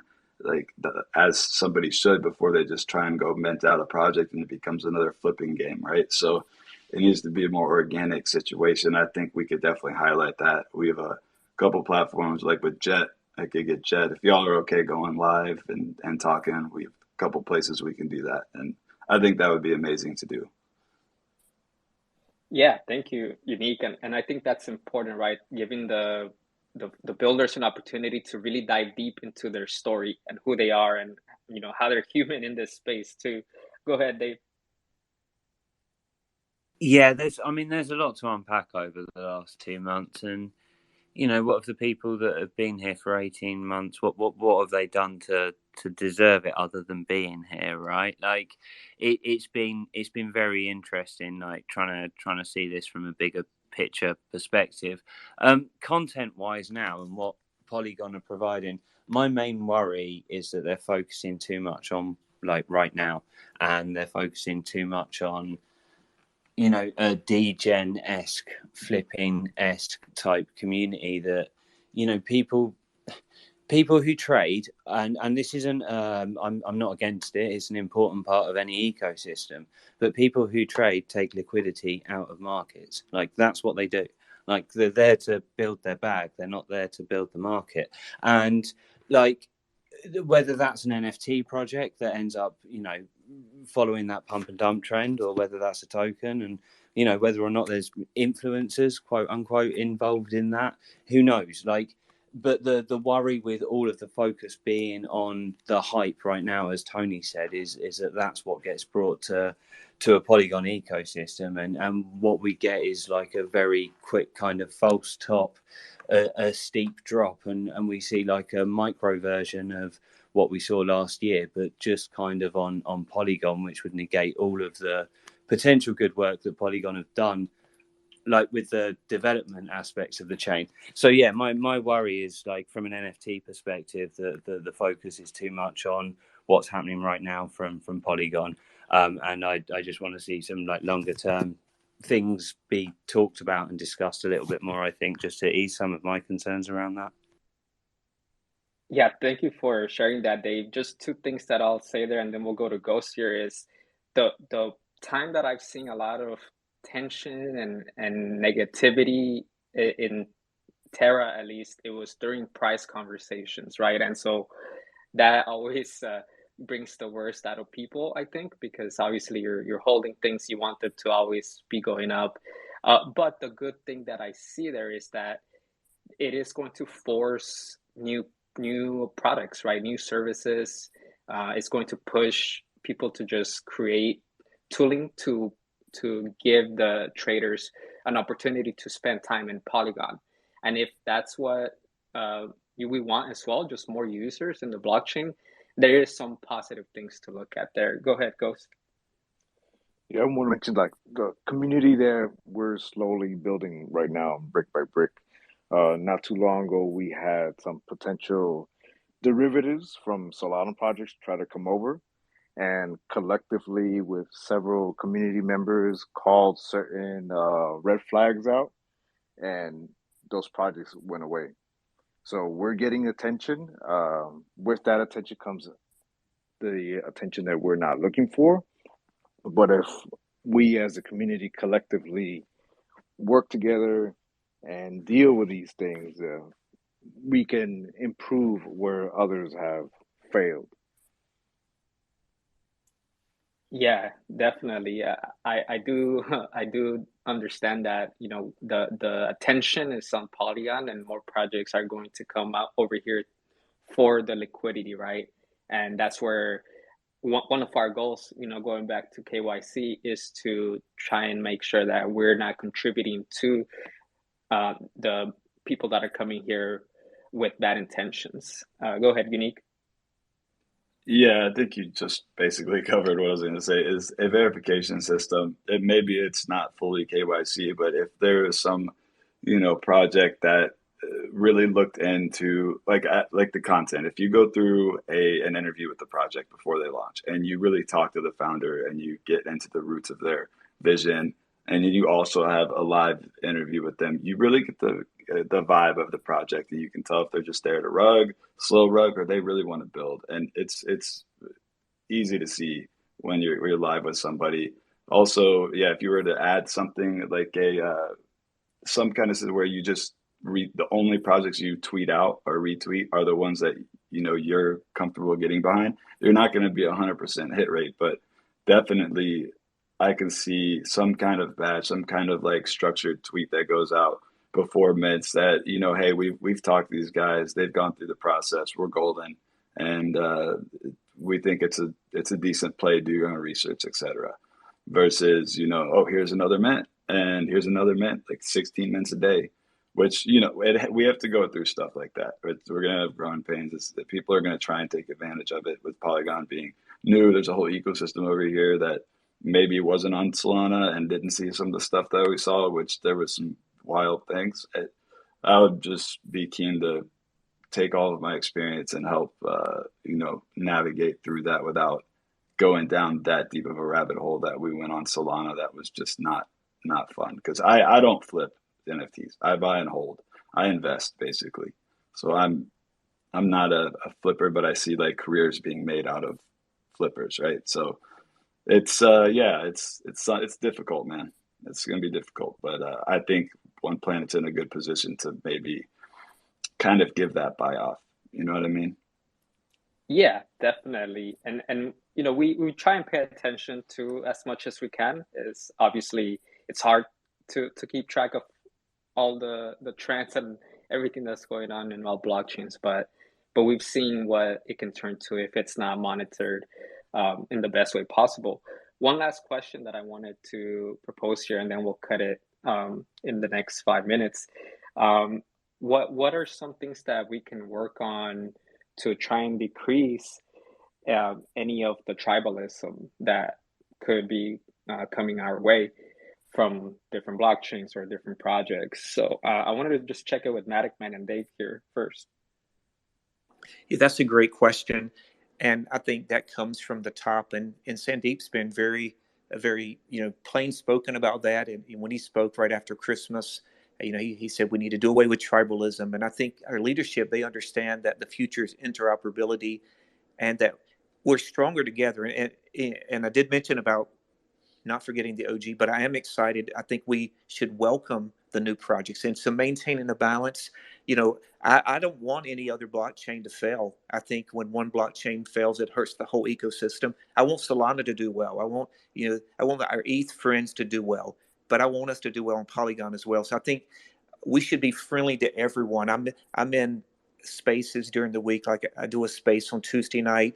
as somebody should, before they just try and go mint out a project and it becomes another flipping game, right? So it needs to be a more organic situation. I think we could definitely highlight that. We have a couple platforms like with Jet. I could get Jet. If y'all are okay going live and talking, we have a couple places we can do that. And I think that would be amazing to do. Yeah, thank you, Unique. And I think that's important, right? Giving the builders an opportunity to really dive deep into their story and who they are, and how they're human in this space too. Go ahead, Dave. Yeah, there's a lot to unpack over the last 2 months, and what of the people that have been here for 18 months? What have they done to deserve it other than being here, right? Like it's been very interesting, like trying to see this from a bigger picture perspective. Content wise now, and what Polygon are providing, my main worry is that they're focusing too much on like right now, and they're focusing too much on a degen-esque, flipping-esque type community that, people who trade, and this isn't, I'm not against it, it's an important part of any ecosystem, but people who trade take liquidity out of markets. Like, that's what they do. Like, they're there to build their bag, they're not there to build the market. And, like, whether that's an NFT project that ends up, following that pump and dump trend, or whether that's a token, and whether or not there's influencers, quote unquote, involved in that, who knows? Like, but the worry with all of the focus being on the hype right now, as Tony said, is that that's what gets brought to a Polygon ecosystem, and what we get is like a very quick kind of false top, a steep drop, and we see like a micro version of what we saw last year, but just kind of on Polygon, which would negate all of the potential good work that Polygon have done, like with the development aspects of the chain. So yeah, my worry is, like, from an NFT perspective, the focus is too much on what's happening right now from Polygon, and I just want to see some like longer term things be talked about and discussed a little bit more, I think, just to ease some of my concerns around that. Yeah, thank you for sharing that, Dave. Just two things that I'll say there, and then we'll go to Ghost here. Is the time that I've seen a lot of tension and negativity in Terra, at least, it was during price conversations, right? And so that always brings the worst out of people, I think, because obviously you're holding things, you want them to always be going up. But the good thing that I see there is that it is going to force new products, right? New services. It's going to push people to just create tooling to give the traders an opportunity to spend time in Polygon. And if that's what we want as well, just more users in the blockchain, there is some positive things to look at there. Go ahead, Ghost. Yeah, I want to mention like the community there. We're slowly building right now, brick by brick. Not too long ago, we had some potential derivatives from Solana projects try to come over, and collectively, with several community members, called certain red flags out, and those projects went away. So we're getting attention. With that attention comes the attention that we're not looking for. But if we as a community collectively work together and deal with these things, we can improve where others have failed. Yeah, definitely. I do I do understand that, you know, the attention is on Polygon and more projects are going to come out over here for the liquidity, right? And that's where one of our goals, you know, going back to KYC, is to try and make sure that we're not contributing to the people that are coming here with bad intentions. Go ahead, Unique. Yeah, I think you just basically covered what I was going to say is a verification system. Maybe it's not fully KYC, but if there is some, project that really looked into like the content. If you go through an interview with the project before they launch and you really talk to the founder and you get into the roots of their vision, and then you also have a live interview with them, you really get the vibe of the project, and you can tell if they're just there to slow rug, or they really want to build. And it's easy to see when you're live with somebody. Also, yeah, if you were to add something like some kind of system where you just read the only projects you tweet out or retweet are the ones that you're comfortable getting behind, you're not going to be 100% hit rate, but definitely I can see some kind of badge, some kind of like structured tweet that goes out before mints that, hey, we've talked to these guys, they've gone through the process, we're golden, and we think it's a decent play, do your own research, etc. Versus, oh, here's another mint and here's another mint, like 16 mints a day, which, we have to go through stuff like that. We're going to have growing pains. People are going to try and take advantage of it with Polygon being new. There's a whole ecosystem over here that maybe wasn't on Solana and didn't see some of the stuff that we saw, which there was some wild things. I would just be keen to take all of my experience and help, navigate through that without going down that deep of a rabbit hole that we went on Solana. That was just not fun, because I don't flip NFTs. I buy and hold. I invest basically. So I'm not a flipper, but I see like careers being made out of flippers, right? So it's it's difficult, man. It's going to be difficult, but I think One Planet's in a good position to maybe kind of give that buy off. You know what I mean? Yeah, definitely. And we try and pay attention to as much as we can. Is obviously it's hard to keep track of all the trends and everything that's going on in all blockchains, but we've seen what it can turn to if it's not monitored in the best way possible. One last question that I wanted to propose here, and then we'll cut it in the next 5 minutes. What are some things that we can work on to try and decrease any of the tribalism that could be coming our way from different blockchains or different projects? So I wanted to just check it with Matic Man and Dave here first. Yeah, that's a great question. And I think that comes from the top. And Sandeep's been very plain spoken about that. And when he spoke right after Christmas, he said we need to do away with tribalism. And I think our leadership, they understand that the future is interoperability and that we're stronger together. And I did mention about not forgetting the OG, but I am excited. I think we should welcome the new projects. And so maintaining the balance, I don't want any other blockchain to fail. I think when one blockchain fails, it hurts the whole ecosystem. I want Solana to do well. I want our ETH friends to do well, but I want us to do well on Polygon as well. So I think we should be friendly to everyone. I'm in spaces during the week. Like I do a space on Tuesday night.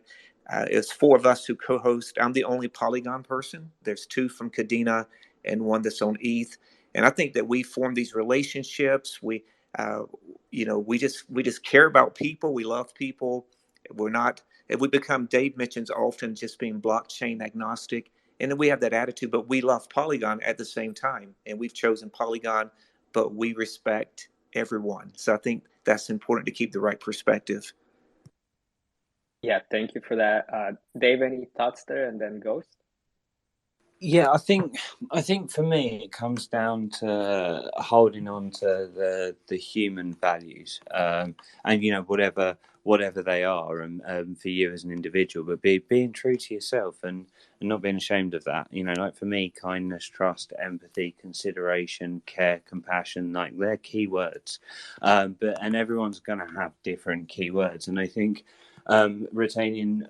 It's 4 of us who co-host. I'm the only Polygon person. There's 2 from Kadena and 1 that's on ETH. And I think that we form these relationships. We just care about people. We love people. We're not. If we become, Dave mentions often just being blockchain agnostic, and then we have that attitude. But we love Polygon at the same time, and we've chosen Polygon. But we respect everyone. So I think that's important to keep the right perspective. Yeah, thank you for that. Dave, any thoughts there? And then Ghost? Yeah, I think for me it comes down to holding on to the human values, and whatever they are, and for you as an individual, but being true to yourself and not being ashamed of that. Like for me, kindness, trust, empathy, consideration, care, compassion, like they're key words, and everyone's going to have different key words, and I think retaining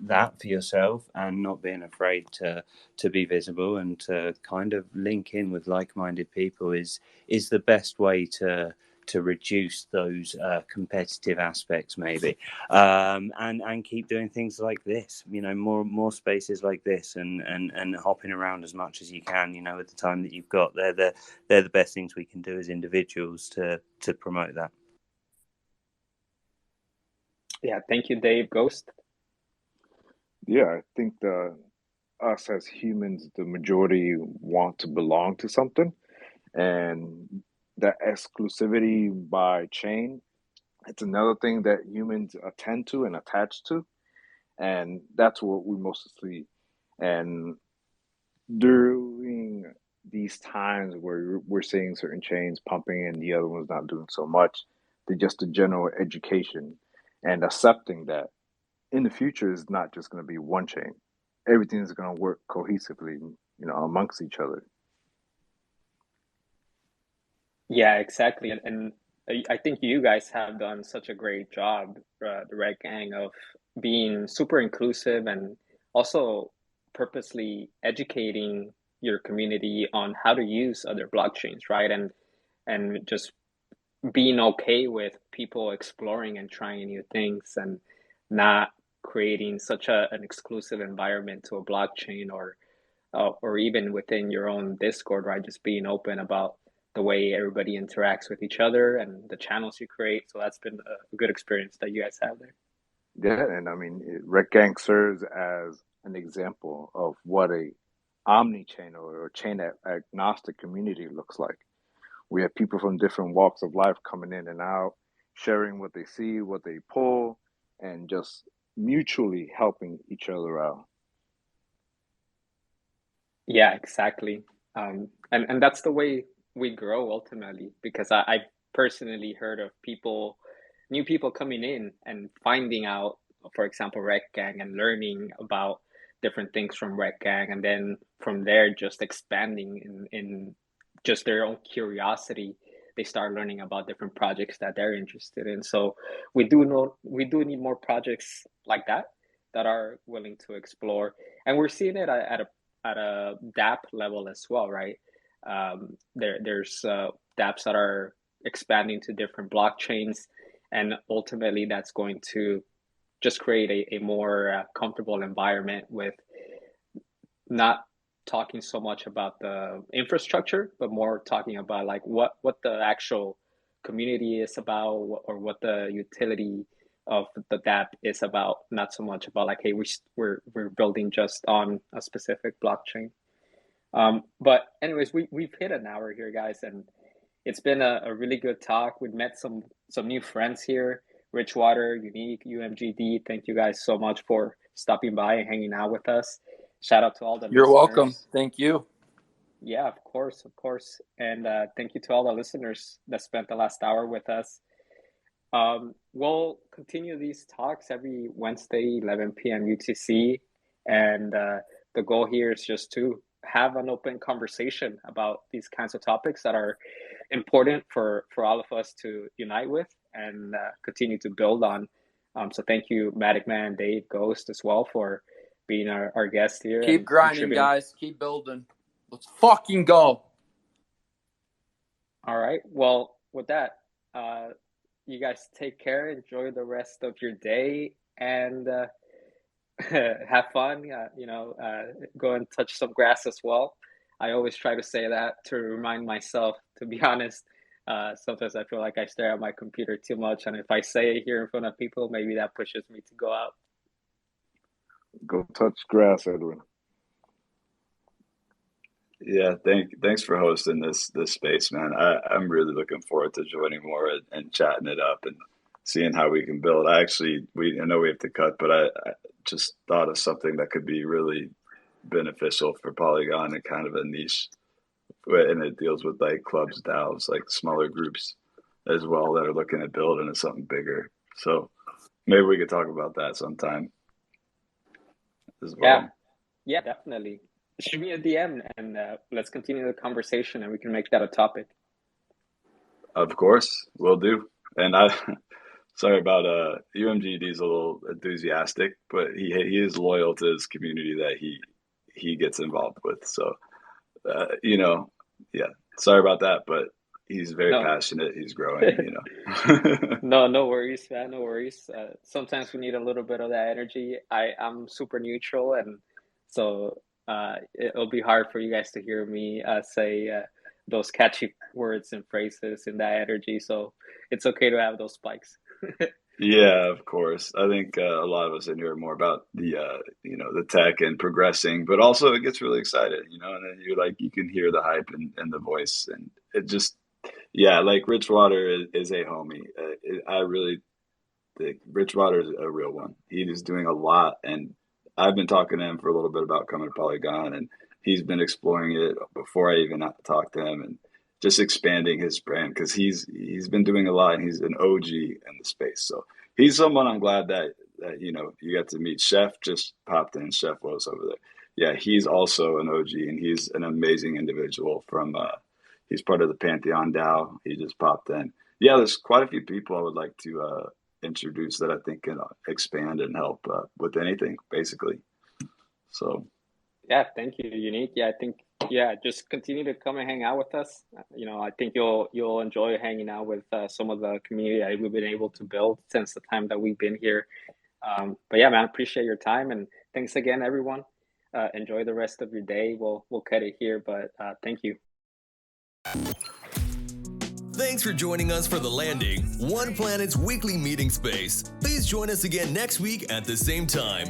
that for yourself and not being afraid to be visible and to kind of link in with like-minded people is the best way to reduce those competitive aspects, maybe, and keep doing things like this. More spaces like this, and hopping around as much as you can. With the time that you've got, they're the best things we can do as individuals to promote that. Yeah, thank you, Dave. Ghost? Yeah, I think us as humans, the majority want to belong to something, and that exclusivity by chain, it's another thing that humans attend to and attach to, and that's what we mostly see. And during these times where we're seeing certain chains pumping and the other one's not doing so much, just the general education and accepting that in the future is not just going to be one chain. Everything is going to work cohesively, amongst each other. Yeah, exactly. And I think you guys have done such a great job, the Red Gang, of being super inclusive and also purposely educating your community on how to use other blockchains, right? And just being okay with people exploring and trying new things and not creating such an exclusive environment to a blockchain or even within your own Discord, right? Just being open about the way everybody interacts with each other and the channels you create. So that's been a good experience that you guys have there. Yeah, and I mean, Red Gang serves as an example of what a omni-chain or chain agnostic community looks like. We have people from different walks of life coming in and out, sharing what they see, what they pull, and just mutually helping each other out. Yeah, exactly. And that's the way we grow ultimately, because I personally heard of new people coming in and finding out, for example, Red Gang and learning about different things from Red Gang, and then from there just expanding in just their own curiosity. They start learning about different projects that they're interested in. So we do need more projects like that are willing to explore, and we're seeing it at a DApp level as well, right? There's DApps that are expanding to different blockchains, and ultimately that's going to just create a more comfortable environment with not talking so much about the infrastructure, but more talking about like what the actual community is about, or what the utility of the DApp is about. Not so much about like, hey, we're building just on a specific blockchain. But anyways, we've hit an hour here, guys, and it's been a really good talk. We've met some new friends here. Richwater, Unique, UMGD. Thank you guys so much for stopping by and hanging out with us. Shout out to all the You're listeners. welcome. Thank you. Yeah, of course. And thank you to all the listeners that spent the last hour with us. We'll continue these talks every Wednesday, 11 p.m. UTC. And the goal here is just to have an open conversation about these kinds of topics that are important for all of us to unite with and continue to build on. So thank you, Matic Man, Dave, Ghost as well, for being our guest here. Keep and grinding, guys. Keep building. Let's fucking go. All right. Well, with that, you guys take care. Enjoy the rest of your day, and have fun. Go and touch some grass as well. I always try to say that to remind myself, to be honest. Sometimes I feel like I stare at my computer too much, and if I say it here in front of people, maybe that pushes me to go out. Go touch grass, Edwin. Yeah, thanks for hosting this space, man. I'm really looking forward to joining more and chatting it up and seeing how we can build. I know we have to cut, but I just thought of something that could be really beneficial for Polygon and kind of a niche, and it deals with like clubs, DAOs, like smaller groups as well that are looking at building into something bigger. So maybe we could talk about that sometime as Yeah, well. yeah, definitely. Shoot me a DM and let's continue the conversation and we can make that a topic. Of course, will do. And sorry about UMGD is a little enthusiastic, but he is loyal to his community that he gets involved with. So yeah. Sorry about that, but he's very No, passionate. He's growing. no worries, man. No worries. Sometimes we need a little bit of that energy. I'm super neutral, and so it'll be hard for you guys to hear me say those catchy words and phrases in that energy. So it's okay to have those spikes. Yeah, of course. I think a lot of us in here are more about the tech and progressing, but also it gets really excited, and then you can hear the hype and the voice, and it just, yeah, like Richwater is a homie. I really think Richwater is a real one. He is doing a lot, and I've been talking to him for a little bit about coming to Polygon, and he's been exploring it before I even talked to him, and just expanding his brand because he's been doing a lot, and he's an OG in the space. So he's someone I'm glad that you got to meet. Chef just popped in. Chef was over there. Yeah, he's also an OG, and he's an amazing individual from he's part of the Pantheon DAO. He just popped in. Yeah, there's quite a few people I would like to introduce that I think can expand and help with anything, basically. So Yeah, thank you, Unique. Yeah, I think just continue to come and hang out with us. I think you'll enjoy hanging out with some of the community that we've been able to build since the time that we've been here. But yeah, man, appreciate your time and thanks again, everyone. Enjoy the rest of your day. We'll cut it here, but thank you. Thanks for joining us for The Landing, One Planet's weekly meeting space. Please join us again next week at the same time.